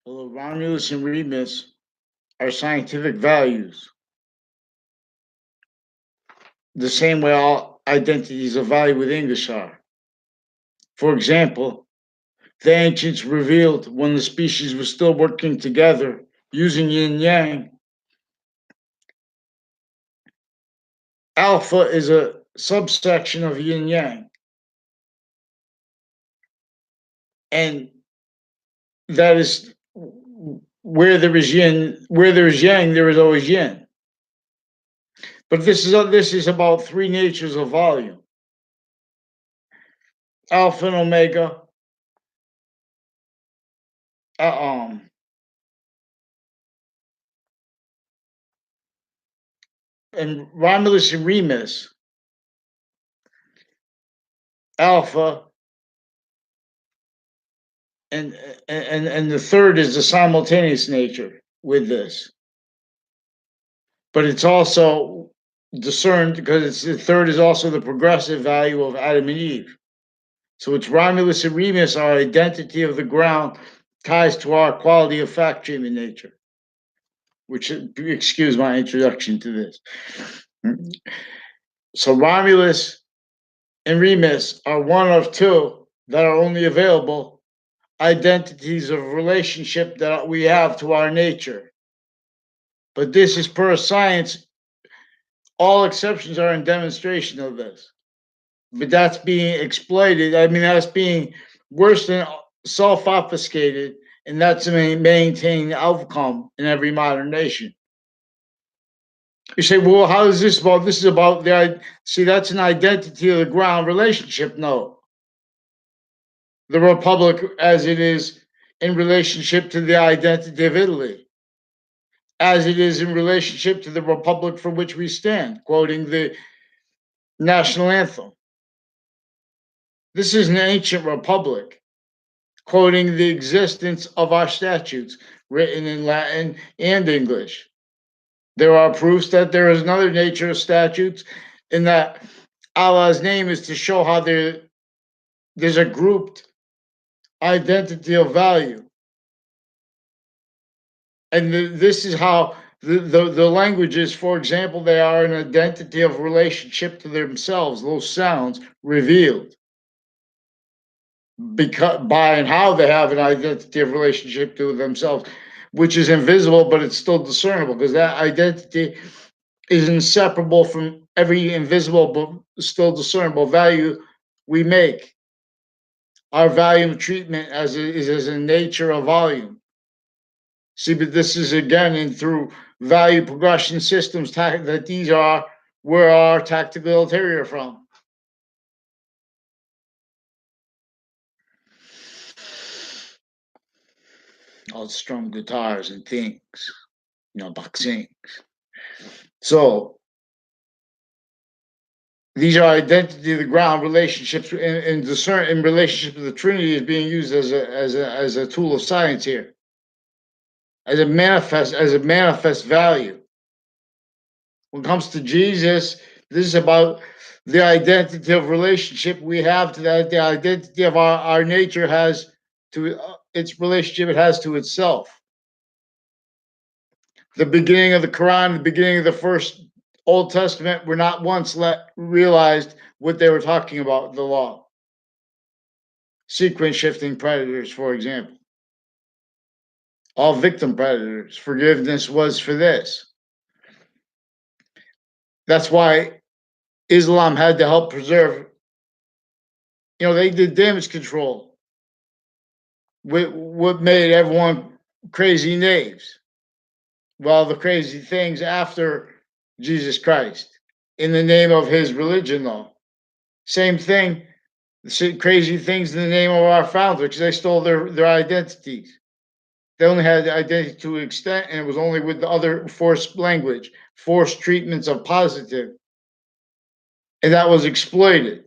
Although Romulus and Remus are scientific values, the same way all identities of value with English are. For example, the ancients revealed when the species was still working together using yin yang. Alpha is a subsection of yin yang, and that is where there is yin, where there is yang, there is always yin. But this is about three natures of volume: alpha and omega, uh, um, and Romulus and Remus, alpha, and and the third is the simultaneous nature with this. But it's also discerned because it's the third is also the progressive value of Adam and Eve. So it's Romulus and Remus, our identity of the ground ties to our quality of fact treatment nature, which, excuse my introduction to this. So Romulus and Remus are one of two that are only available identities of relationship that we have to our nature. But this is per science. All exceptions are in demonstration of this. But that's being exploited. I mean, that's being worse than self obfuscated, and that's maintaining the outcome in every modern nation. You say, well, how is this about? This is about the, see, that's an identity of the ground relationship. No, the Republic as it is in relationship to the identity of Italy, as it is in relationship to the Republic for which we stand, quoting the national anthem. This is an ancient republic, quoting the existence of our statutes written in Latin and English. There are proofs that there is another nature of statutes, in that Allah's name is to show how there's a grouped identity of value. And this is how the languages, for example, they are an identity of relationship to themselves, those sounds revealed because by and how they have an identity of relationship to themselves, which is invisible, but it's still discernible because that identity is inseparable from every invisible but still discernible value we make. Our value of treatment is as a nature of volume. See, but this is again in through value progression systems that these are where our tactical ulterior from. All strum guitars and things, boxing. So these are identity of the ground relationships in discern in relationship to the Trinity is being used as a tool of science here, as a manifest value. When it comes to Jesus, this is about the identity of relationship we have to that. The identity of our nature has to its relationship it has to itself. The beginning of the Quran, the beginning of the first Old Testament, were not once realized what they were talking about, the law. Sequence shifting predators, for example. All victim predators. Forgiveness was for this. That's why Islam had to help preserve. They did damage control. What made everyone crazy knaves? Well, the crazy things after Jesus Christ in the name of his religion, though. Same thing, crazy things in the name of our founder, because they stole their identities. They only had the identity to an extent, and it was only with the other forced language, forced treatments of positive. And that was exploited.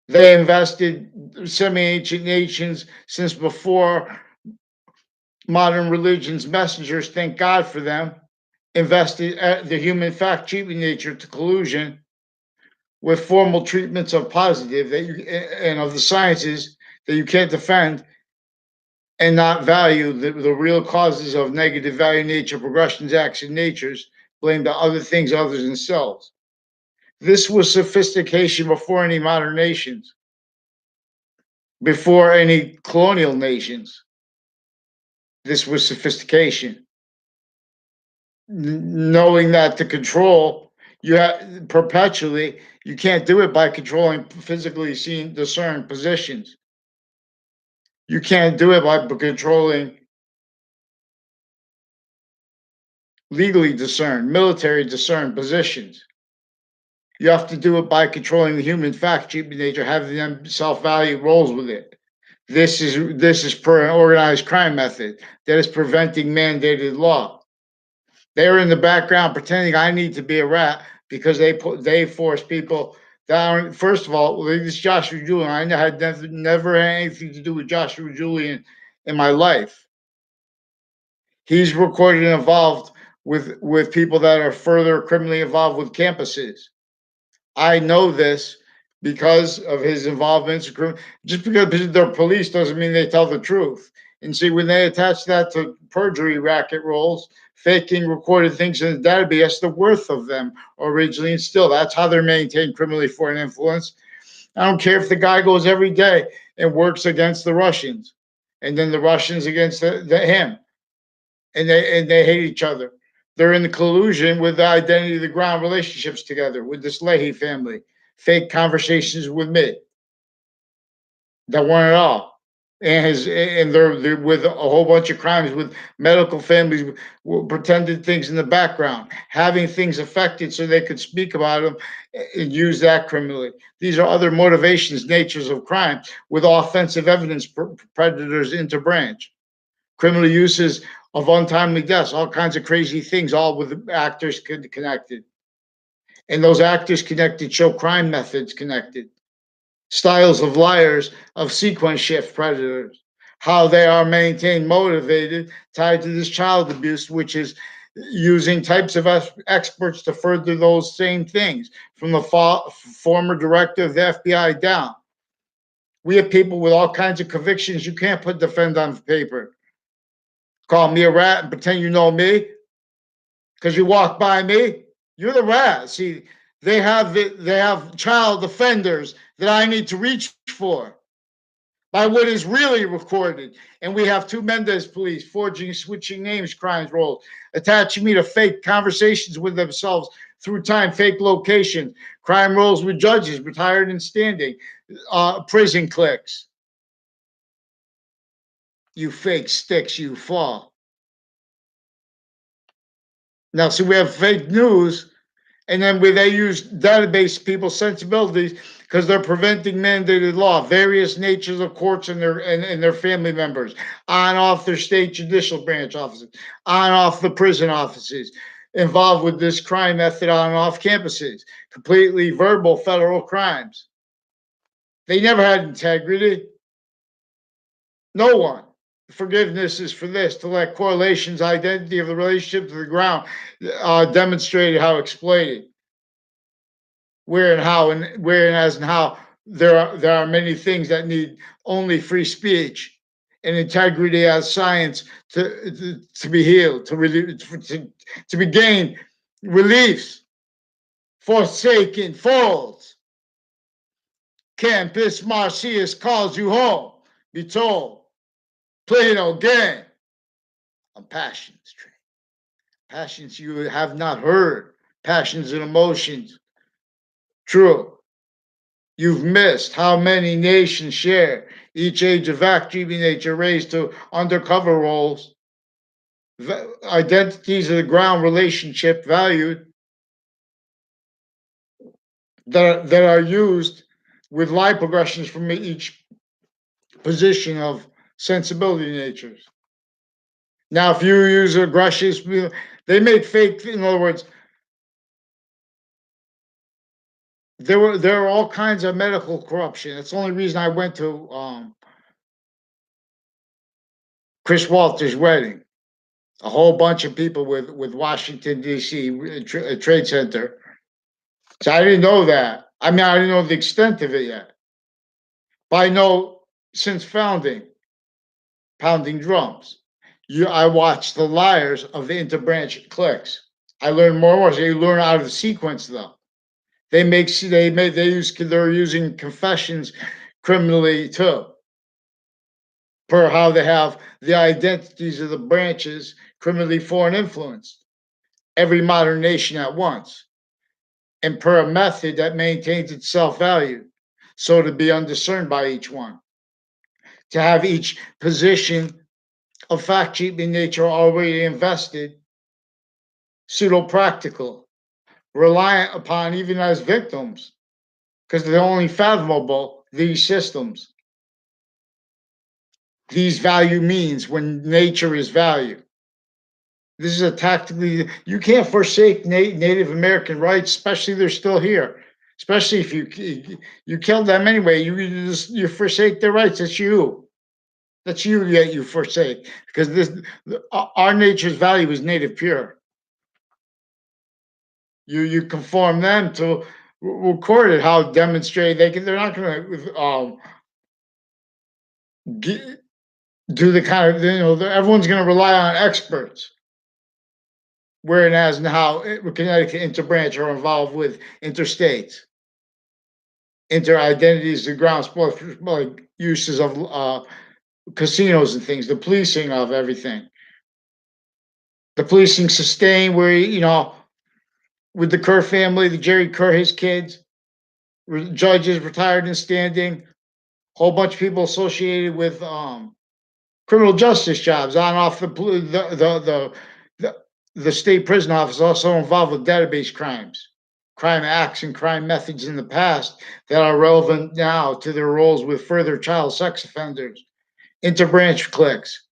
They invested semi-ancient nations since before modern religions, messengers, thank God for them, invested the human fact treatment nature to collusion with formal treatments of positive and of the sciences that you can't defend and not value the real causes of negative value nature progressions, action natures, blame the other things other than selves. This was sophistication before any modern nations, before any colonial nations. This was sophistication. Knowing that to control, you have perpetually, you can't do it by controlling physically seen discerned positions. You can't do it by controlling legally discerned, military discerned positions. You have to do it by controlling the human fact, treatment nature, having them self-value roles with it. This is per an organized crime method that is preventing mandated law. They're in the background pretending I need to be a rat because they force people down. First of all, this Joshua Julian, I had never had anything to do with Joshua Julian in my life. He's recorded and involved with people that are further criminally involved with campuses. I know this because of his involvement. Just because they're police doesn't mean they tell the truth. And see, when they attach that to perjury racket rolls, faking recorded things in the database, that's the worth of them originally. And still, that's how they're maintained criminally foreign influence. I don't care if the guy goes every day and works against the Russians, and then the Russians against him, and they hate each other. They're in the collusion with the identity of the ground relationships together with this Leahy family, fake conversations with me that weren't at all. And they're with a whole bunch of crimes with medical families pretended things in the background, having things affected so they could speak about them and use that criminally. These are other motivations, natures of crime with offensive evidence predators interbranch. Criminal uses of untimely deaths, all kinds of crazy things, all with actors connected. And those actors connected show crime methods connected, styles of liars, of sequence shift predators, how they are maintained, motivated, tied to this child abuse, which is using types of experts to further those same things from the former director of the FBI down. We have people with all kinds of convictions you can't put defend on paper. Call me a rat and pretend you know me because you walk by me. You're the rat. See, they have child offenders that I need to reach for by what is really recorded. And we have two Mendez police forging, switching names, crimes rolled, attaching me to fake conversations with themselves through time, fake location, crime rolls with judges, retired and standing, prison clicks. You fake sticks, you fall. Now, see, we have fake news, and then where they use database people's sensibilities because they're preventing mandated law, various natures of courts and their family members, on off their state judicial branch offices, on off the prison offices, involved with this crime method on and off campuses, completely verbal federal crimes. They never had integrity. No one. Forgiveness is for this to let correlations, identity of the relationship to the ground demonstrated how exploited, where and how, and where and as and how there are many things that need only free speech and integrity as science to be healed, to be gained reliefs, forsaken folds. Campus Marcius calls you home. Be told, play no game. On passions train. Passions you have not heard. Passions and emotions. True. You've missed how many nations share each age of activity nature raised to undercover roles, identities of the ground relationship valued that are used with lie progressions from each position of sensibility natures. Now, if you use aggressions, they make fake. In other words, there were all kinds of medical corruption. That's the only reason I went to Chris Walter's wedding. A whole bunch of people with Washington D.C. Trade Center. So I didn't know that. I mean, I didn't know the extent of it yet. But I know since founding, pounding drums. I watch the liars of the interbranch cliques. I learn more and more. So you learn out of the sequence, though. They're using confessions criminally too, per how they have the identities of the branches criminally foreign influenced every modern nation at once, and per a method that maintains its self value, so to be undiscerned by each one, to have each position of fact sheet in nature already invested, pseudo practical, reliant upon even as victims, because they're only fathomable, these systems. These value means when nature is value. This is a tactically, you can't forsake Native American rights, especially they're still here. Especially if you kill them anyway, you forsake their rights. That's you. That's you that you forsake, because our nature's value is native pure. You conform them to recorded how demonstrated they're not going to do the kind of, everyone's going to rely on experts. Whereas now Connecticut interbranch are involved with interstates, inter-identities, the ground sport, like uses of casinos and things, the policing of everything. The policing sustained where, with the Kerr family, the Jerry Kerr, his kids, judges retired and standing, whole bunch of people associated with criminal justice jobs on off the state prison office, also involved with database crimes, crime acts, and crime methods in the past that are relevant now to their roles with further child sex offenders, interbranch cliques.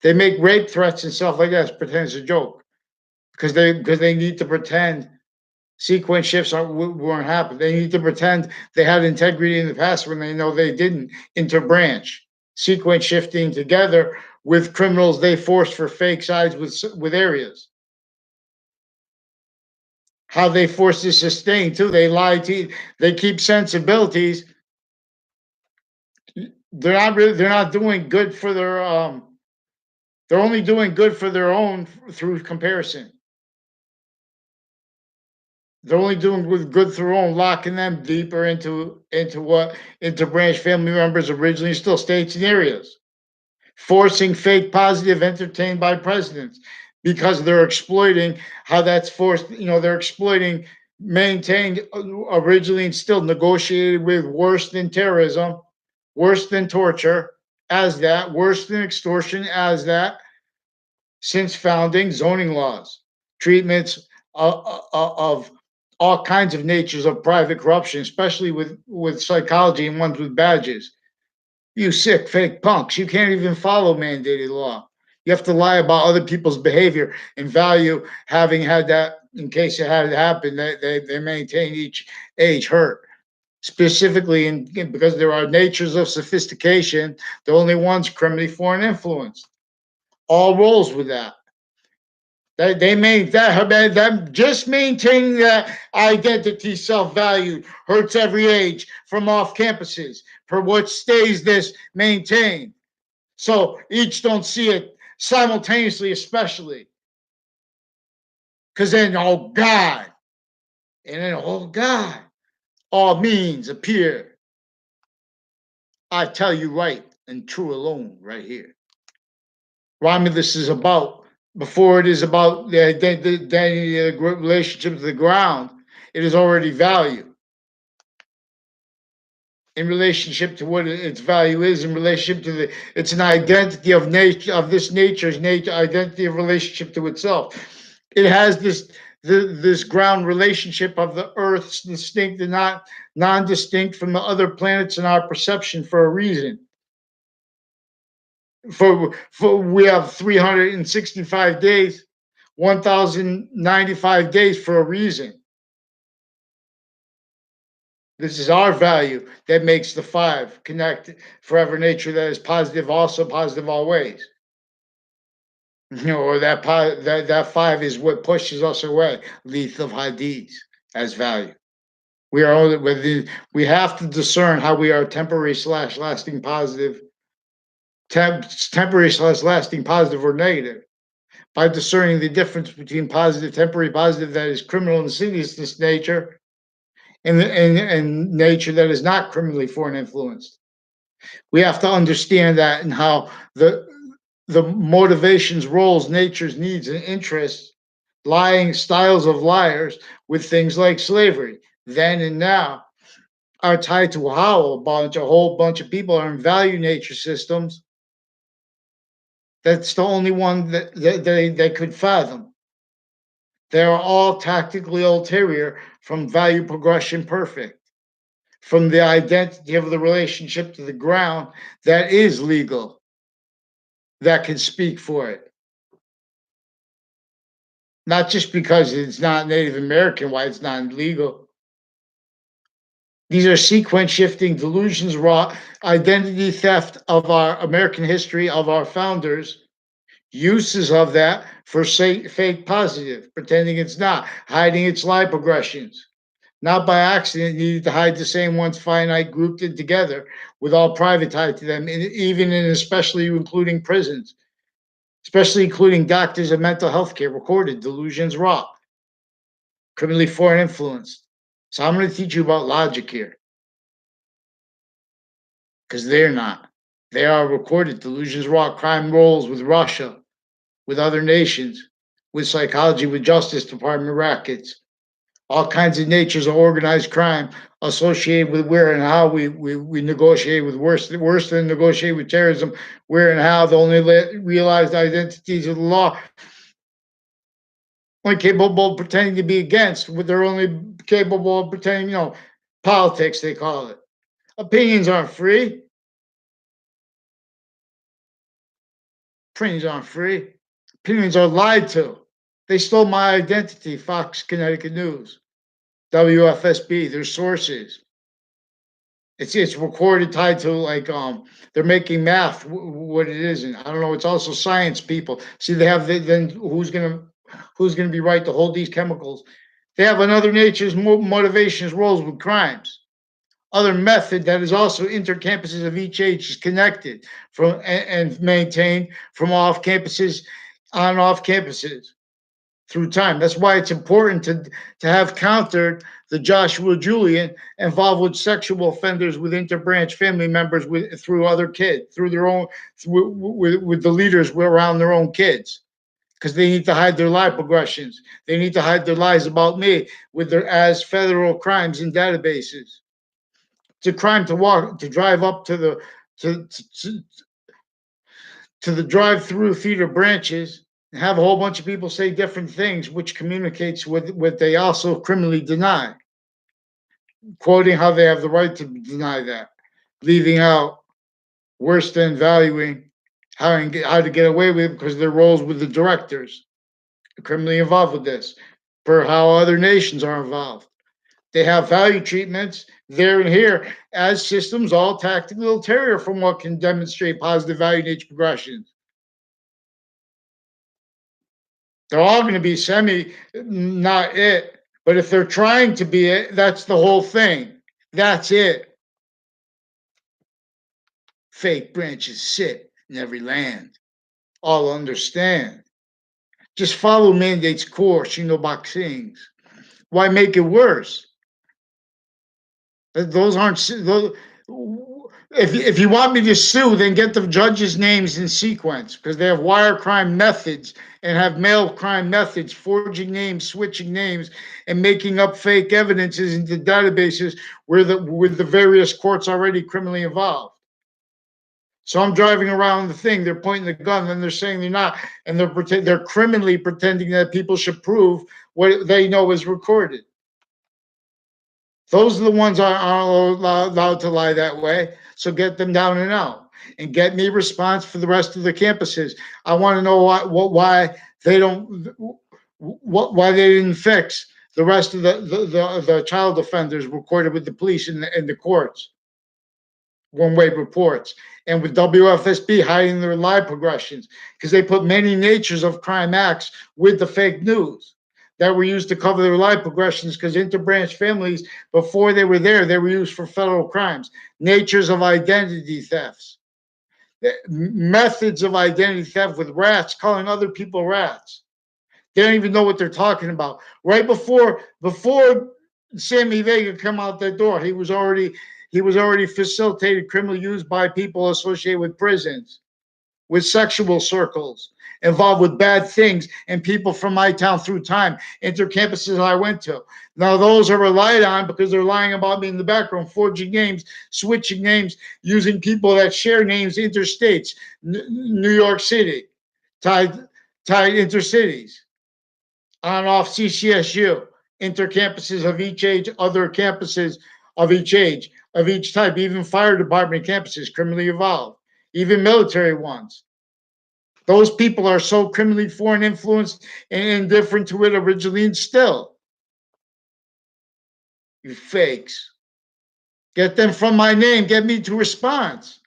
They make rape threats and stuff like that pretend it's a joke, because they need to pretend sequence shifts weren't happening. They need to pretend they had integrity in the past when they know they didn't. Interbranch, sequence shifting together with criminals they forced for fake sides with areas. How they force to sustain too. They lie to you. They keep sensibilities. They're not doing good for their they're only doing good for their own through comparison. They're only doing good through their own, locking them deeper into branch family members originally still states and areas, forcing fake positive entertained by presidents, because they're exploiting how that's forced. They're exploiting maintained originally and still negotiated with worse than terrorism, worse than torture, as that worse than extortion, as that since founding zoning laws, treatments of all kinds of natures of private corruption, especially with psychology and ones with badges. You sick fake punks. You can't even follow mandated law. You have to lie about other people's behavior and value, having had that in case it had happened. They maintain each age hurt. Specifically, because there are natures of sophistication, the only ones criminally foreign influenced. All rolls with that. They made that just maintaining that identity, self value hurts every age from off campuses for what stays this maintained. So each don't see it simultaneously, especially because then God, and then God, all means appear. I tell you right and true alone, right here. Romulus is about, before it is about the identity of the relationship to the ground, it is already value. In relationship to what its value is, in relationship to it's an identity of nature, of this nature's nature, identity of relationship to itself. It has this ground relationship of the Earth's distinct and not non-distinct from the other planets in our perception for a reason. For we have 365 days, 1095 days for a reason. This is our value that makes the five connect forever nature that is positive, also positive always. Or that five is what pushes us away. Leaf of Hadith as value. We have to discern how we are temporary / lasting positive temporary slash lasting positive or negative. By discerning the difference between temporary positive that is criminal and insidious nature, and nature that is not criminally foreign influenced. We have to understand that and how the motivations, roles, nature's needs, and interests, lying styles of liars with things like slavery, then and now, are tied to how a whole bunch of people are in value nature systems. That's the only one that they could fathom. They are all tactically ulterior from value progression perfect, from the identity of the relationship to the ground that is legal, that can speak for it. Not just because it's not Native American, why it's not legal. These are sequence shifting delusions, raw identity theft of our American history, of our founders, uses of that for fake positive, pretending it's not, hiding its lie progressions. Not by accident, needed to hide the same ones finite, grouped in together, with all private tied to them, even and especially including prisons, especially including doctors and mental health care, recorded delusions raw, criminally foreign influenced. So I'm going to teach you about logic here, because they're not. They are recorded delusions raw, crime rolls with Russia, with other nations, with psychology, with Justice Department rackets, all kinds of natures of organized crime associated with where and how we negotiate with worse than negotiate with terrorism, where and how the only realized identities of the law, only capable of pretending to be against, what they're only capable of pretending, politics, they call it. Opinions aren't free. Opinions aren't free. Opinions are lied to. They stole my identity, Fox Connecticut News, WFSB, their sources. It's recorded, tied to, like, they're making math what it isn't. I don't know. It's also science people. See, they have then who's gonna be right to hold these chemicals? They have another nature's motivations roles with crimes. Other method that is also intercampuses of each age is connected from and maintained from off campuses on off campuses through time. That's why it's important to have countered the Joshua Julian involved with sexual offenders with interbranch family members through other kids, through their own, with the leaders around their own kids, because they need to hide their lie progressions. They need to hide their lies about me with their as federal crimes in databases. It's a crime to drive up to the to to, to the drive-through theater branches and have a whole bunch of people say different things, which communicates what they also criminally deny, quoting how they have the right to deny that, leaving out worse than valuing how to get away with it because their roles with the directors are criminally involved with this, per how other nations are involved. They have value treatments there and here as systems, all tactically ulterior from what can demonstrate positive value nature progressions. They're all going to be not it. But if they're trying to be it, that's the whole thing. That's it. Fake branches sit in every land. All understand. Just follow mandate's course, boxings. Why make it worse? Those aren't those, if you want me to sue, then get the judges' names in sequence, because they have wire crime methods and have mail crime methods, forging names, switching names, and making up fake evidences into databases with the various courts already criminally involved. So I'm driving around the thing, they're pointing the gun, and they're saying they're not, and they're criminally pretending that people should prove what they know is recorded. Those are the ones aren't allowed to lie that way. So get them down and out, and get me response for the rest of the campuses. I want to know why they don't, why they didn't fix the rest of the child offenders recorded with the police in the courts, one-way reports, and with WFSB hiding their lie progressions, because they put many natures of crime acts with the fake news that were used to cover their lie progressions, because interbranch families, before they were used for federal crimes, natures of identity thefts. methods of identity theft with rats, calling other people rats. They don't even know what they're talking about. Right before Sammy Vega come out that door, he was already facilitated criminal use by people associated with prisons, with sexual circles, involved with bad things, and people from my town through time, intercampuses I went to. Now those are relied on because they're lying about me in the background, forging names, switching names, using people that share names interstates, New York City, tied intercities, on off CCSU, intercampuses of each age, other campuses of each age, of each type, even fire department campuses, criminally involved, even military ones. Those people are so criminally foreign influenced and indifferent to it originally, and still, you fakes. Get them from my name, get me to response.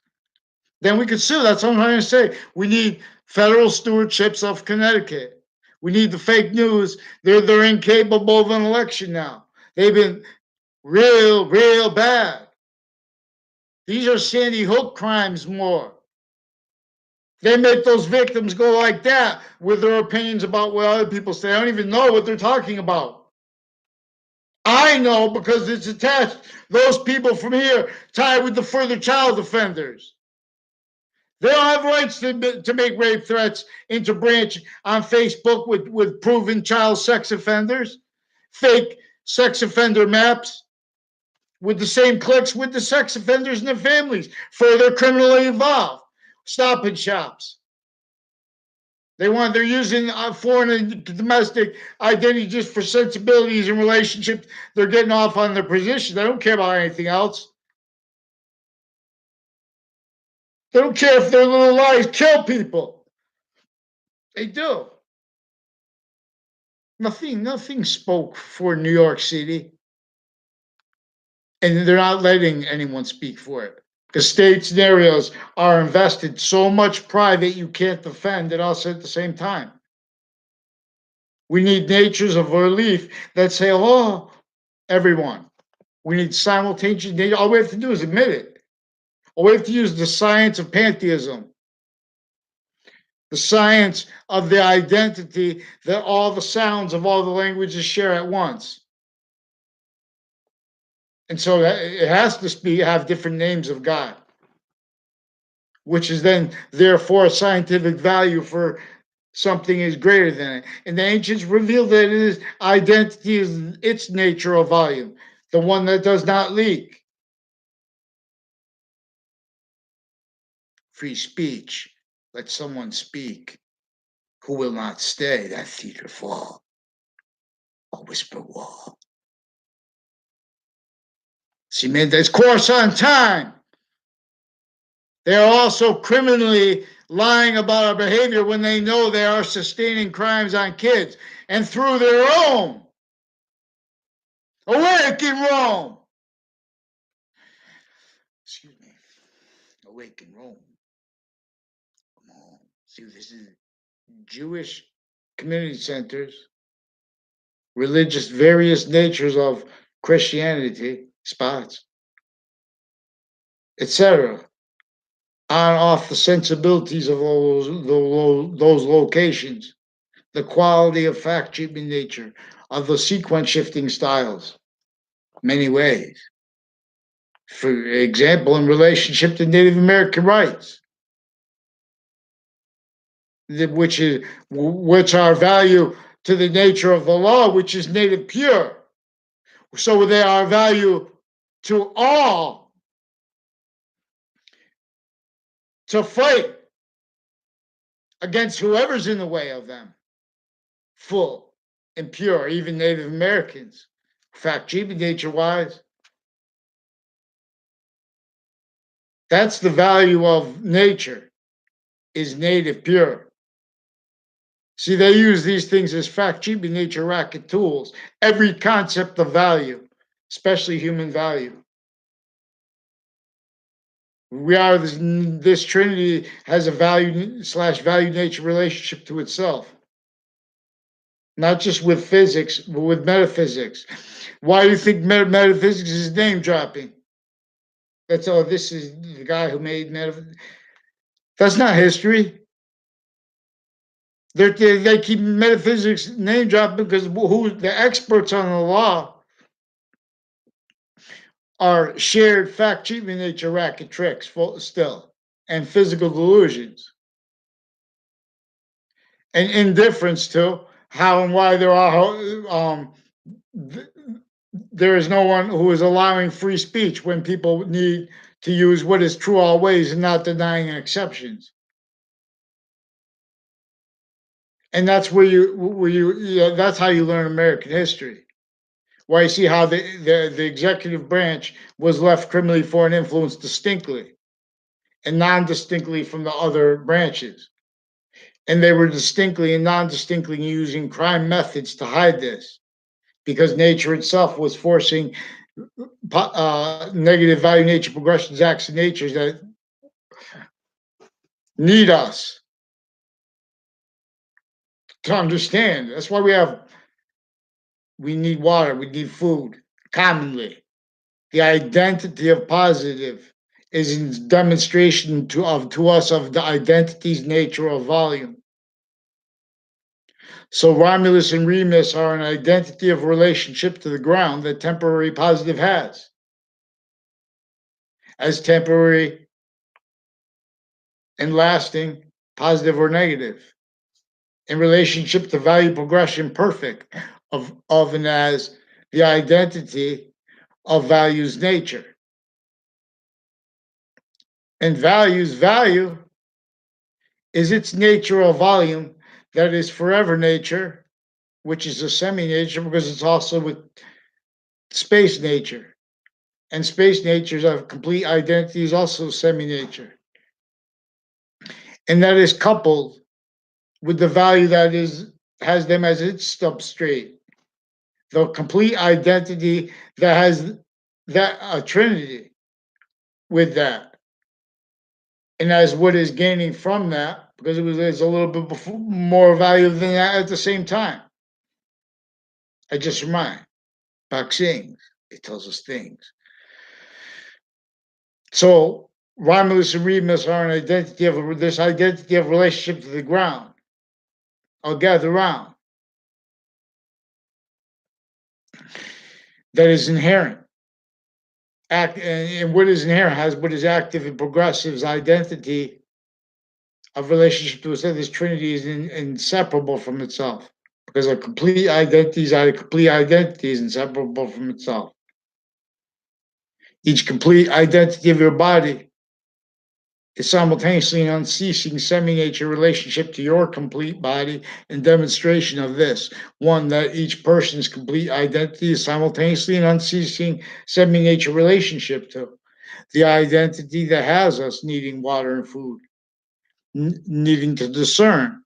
Then we could sue. That's what I'm trying to say. We need federal stewardships of Connecticut. We need the fake news. They're incapable of an election now. They've been real bad. These are Sandy Hook crimes more. They make those victims go like that with their opinions about what other people say. I don't even know what they're talking about. I know because it's attached. Those people from here tied with the further child offenders. They don't have rights to make rape threats into branch on Facebook with proven child sex offenders, fake sex offender maps with the same clicks with the sex offenders and their families, further criminally involved. Stop and shops. They're using foreign and domestic identity just for sensibilities and relationships. They're getting off on their position. They don't care about anything else. They don't care if their little lies kill people. They do. Nothing spoke for New York City. And they're not letting anyone speak for it. Because state scenarios are invested so much private you can't defend it also at the same time. We need natures of relief that say, oh, everyone. We need simultaneous. All we have to do is admit it. All we have to use the science of pantheism, the science of the identity that all the sounds of all the languages share at once. And so it has to have different names of God, which is then therefore a scientific value for something is greater than it. And the ancients revealed that it is identity is its nature or volume, the one that does not leak. Free speech. Let someone speak. Who will not stay? That theater fall. A whisper wall. Cement its course on time. They are also criminally lying about our behavior when they know they are sustaining crimes on kids and through their own. Awake in Rome. Excuse me. Awake in Rome. Come on. See, this is Jewish community centers, religious various natures of Christianity, spots, etc. On off the sensibilities of those locations, the quality of fact treatment nature, of the sequence shifting styles, many ways. For example, in relationship to Native American rights, which are value to the nature of the law, which is native pure. So they are value to all to fight against whoever's in the way of them, full and pure, even Native Americans, fact, treatment nature wise. That's the value of nature, is native pure. See, they use these things as fact, treatment nature racket tools. Every concept of value, especially human value. We are this Trinity has a value/value nature relationship to itself, not just with physics, but with metaphysics. Why do you think metaphysics is name dropping? That's all. This is the guy who made metaphysics. That's not history. They keep metaphysics name dropping because who the experts on the law are shared fact treatment nature racket tricks still and physical delusions and indifference to how and why there are there is no one who is allowing free speech when people need to use what is true always and not denying exceptions. And that's that's how you learn American history. Why you see how the executive branch was left criminally foreign influence distinctly and non-distinctly from the other branches. And they were distinctly and non-distinctly using crime methods to hide this because nature itself was forcing negative value nature progressions, acts of nature that need us to understand. That's why we need water, we need food commonly. The identity of positive is in demonstration to us of the identity's nature of volume. So Romulus and Remus are an identity of relationship to the ground that temporary positive has, as temporary and lasting, positive or negative, in relationship to value progression perfect of and as the identity of values nature. And value is its nature of volume that is forever nature, which is a semi-nature because it's also with space nature. And space natures of complete identity is also semi-nature. And that is coupled with the value that has them as its substrate. The complete identity that has that trinity with that. And as what is gaining from that, because there's a little bit more value than that at the same time. I just remind, vaccines, it tells us things. So Romulus and Remus are an identity of this identity of relationship to the ground. I'll gather around. That is inherent. And what is inherent has what is active and progressive's identity of relationship to itself. This trinity is inseparable from itself. Because a complete identity is inseparable from itself. Each complete identity of your body is simultaneously an unceasing semi-nature relationship to your complete body and demonstration of this. One, that each person's complete identity is simultaneously an unceasing semi-nature relationship to the identity that has us needing water and food, needing to discern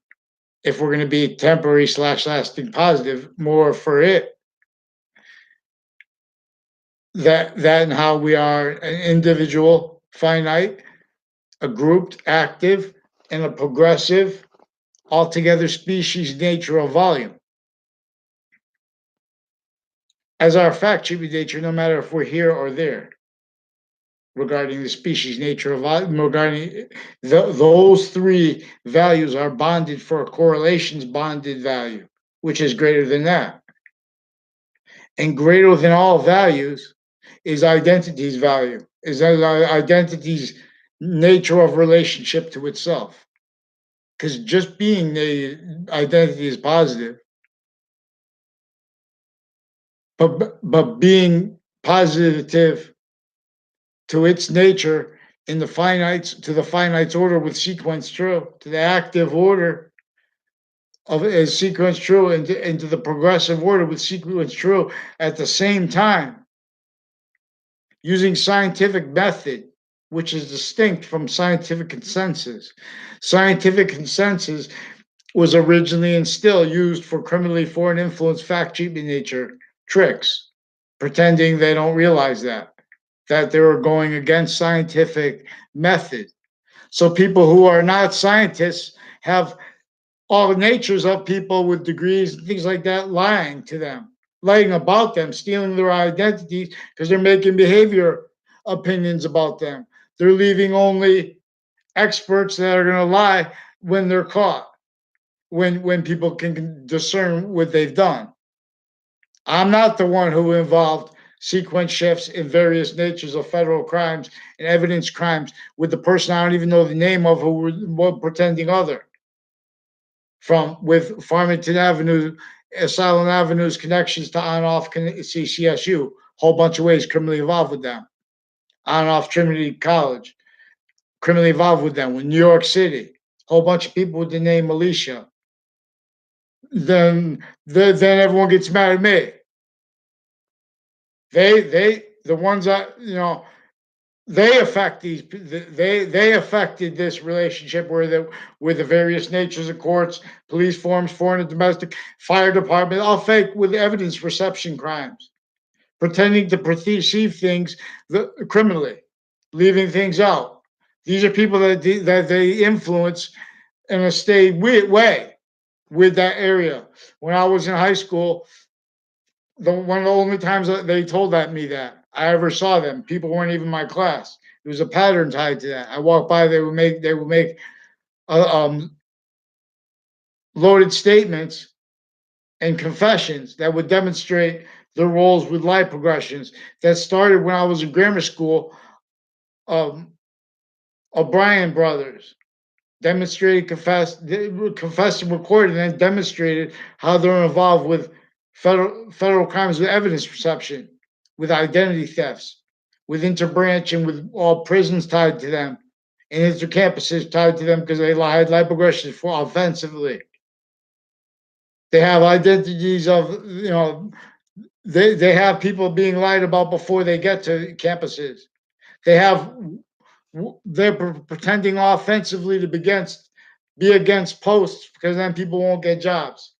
if we're going to be temporary / lasting positive, more for it. That and how we are an individual, finite, a grouped, active, and a progressive, altogether species nature of volume. As our fact should be nature, no matter if we're here or there, regarding the species nature of volume, regarding those three values are bonded for a correlations bonded value, which is greater than that. And greater than all values is identity's value, is identity's nature of relationship to itself. Because just being the identity is positive, but being positive to its nature in the finites to the finites order with sequence true to the active order of as sequence true into the progressive order with sequence true at the same time using scientific method, which is distinct from scientific consensus. Scientific consensus was originally and still used for criminally foreign influence fact treatment nature tricks, pretending they don't realize that they were going against scientific method. So people who are not scientists have all natures of people with degrees and things like that lying to them, lying about them, stealing their identities because they're making behavior opinions about them. They're leaving only experts that are going to lie when they're caught, when people can discern what they've done. I'm not the one who involved sequence shifts in various natures of federal crimes and evidence crimes with the person I don't even know the name of who were pretending other. From with Farmington Avenue, Asylum Avenue's connections to on off CCSU, whole bunch of ways criminally involved with them. On off Trinity College, criminally involved with them. With New York City, whole bunch of people with the name Alicia. Then everyone gets mad at me. The ones that they affect they affected this relationship where the various natures of courts, police forms, foreign and domestic, fire department, all fake with evidence reception crimes, pretending to perceive things criminally, leaving things out. These are people that they influence in a stayed way with that area. When I was in high school, one of the only times that they told me that I ever saw them, people weren't even in my class. There was a pattern tied to that. I walked by, they would make loaded statements and confessions that would demonstrate their roles with life progressions that started when I was in grammar school. Um, O'Brien brothers demonstrated, confessed and recorded, and then demonstrated how they're involved with federal crimes with evidence reception, with identity thefts, with interbranch and with all prisons tied to them, and intercampuses tied to them because they had life progressions for offensively. They have identities of they have people being lied about before they get to campuses. They have they're pretending offensively to be against posts because then people won't get jobs.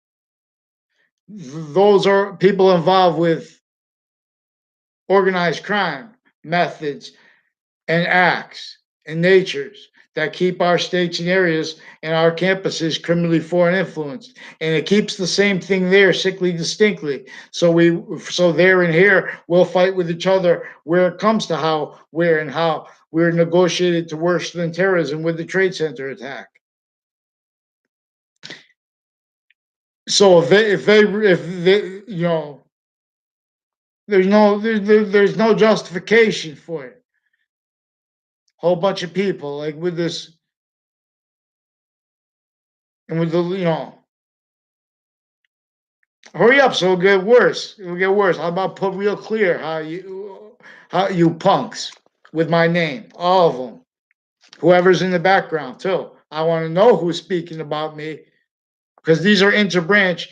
Those are people involved with organized crime methods and acts and natures that keep our states and areas and our campuses criminally foreign influenced. And it keeps the same thing there sickly distinctly. So there and here we'll fight with each other where it comes to where and how we're negotiated to worse than terrorism with the Trade Center attack. So if they there's no justification for it. Whole bunch of people like with this and with the hurry up so it'll get worse. It'll get worse. How about put real clear how you punks with my name, all of them, whoever's in the background too. I want to know who's speaking about me because these are interbranch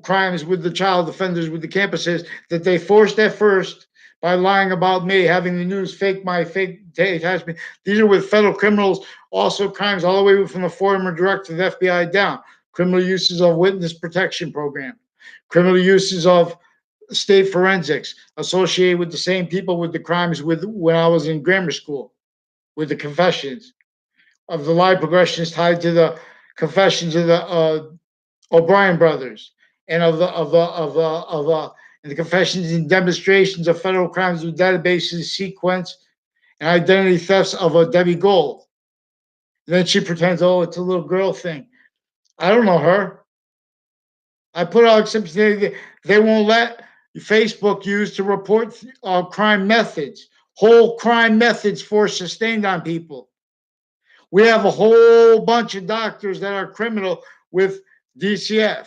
crimes with the child offenders with the campuses that they forced at first by lying about me, having the news fake my fake attachment. These are with federal criminals, also crimes all the way from the former director of the FBI down. Criminal uses of witness protection program, criminal uses of state forensics associated with the same people with the crimes with when I was in grammar school, with the confessions of the live progressions tied to the confessions of the O'Brien brothers and of the confessions and demonstrations of federal crimes with databases, sequence, and identity thefts of a Debbie Gold. And then she pretends, oh, it's a little girl thing. I don't know her. I put out except they won't let Facebook use to report crime methods, whole crime methods for sustained on people. We have a whole bunch of doctors that are criminal with DCF,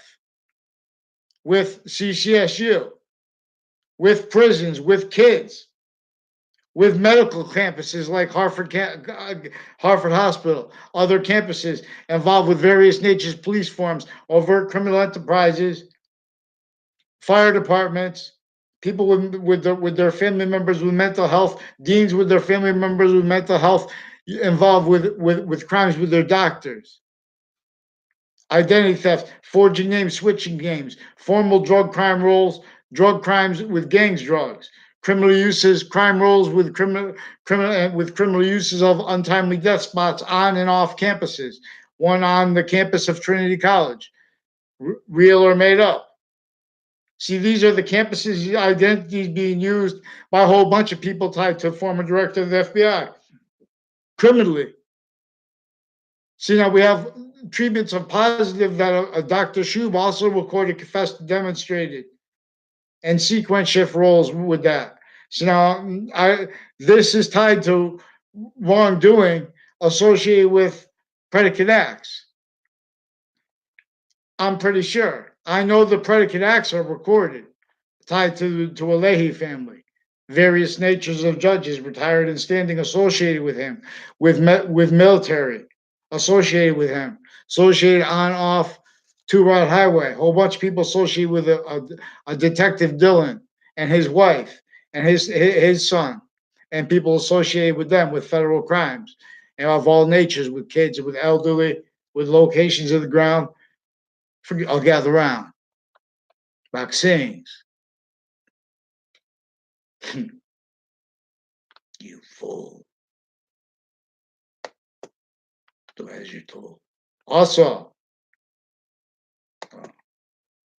with CCSU, with prisons, with kids, with medical campuses like Harvard Hospital, other campuses involved with various natures, police forms, overt criminal enterprises, fire departments, people with their family members with mental health, deans with their family members with mental health involved with crimes with their doctors, identity theft, forging names, switching games, formal drug crime roles, drug crimes with gangs drugs, criminal uses, crime roles with criminal uses of untimely death spots on and off campuses. One on the campus of Trinity College, real or made up. See, these are the campuses' identities being used by a whole bunch of people tied to former director of the FBI criminally. See, now we have treatments of positive that Dr. Shub also recorded, confessed, demonstrated, and sequence shift roles with that. So now this is tied to wrongdoing associated with predicate acts. I'm pretty sure. I know the predicate acts are recorded, tied to a Leahy family. Various natures of judges, retired and standing, associated with him, with military, associated with him, associated on off Two Rod Highway. A whole bunch of people associated with a Detective Dylan and his wife and his son, and people associated with them with federal crimes, and of all natures, with kids, with elderly, with locations of the ground. I'll gather around. Vaccines. You fool. Do as you're told. Also,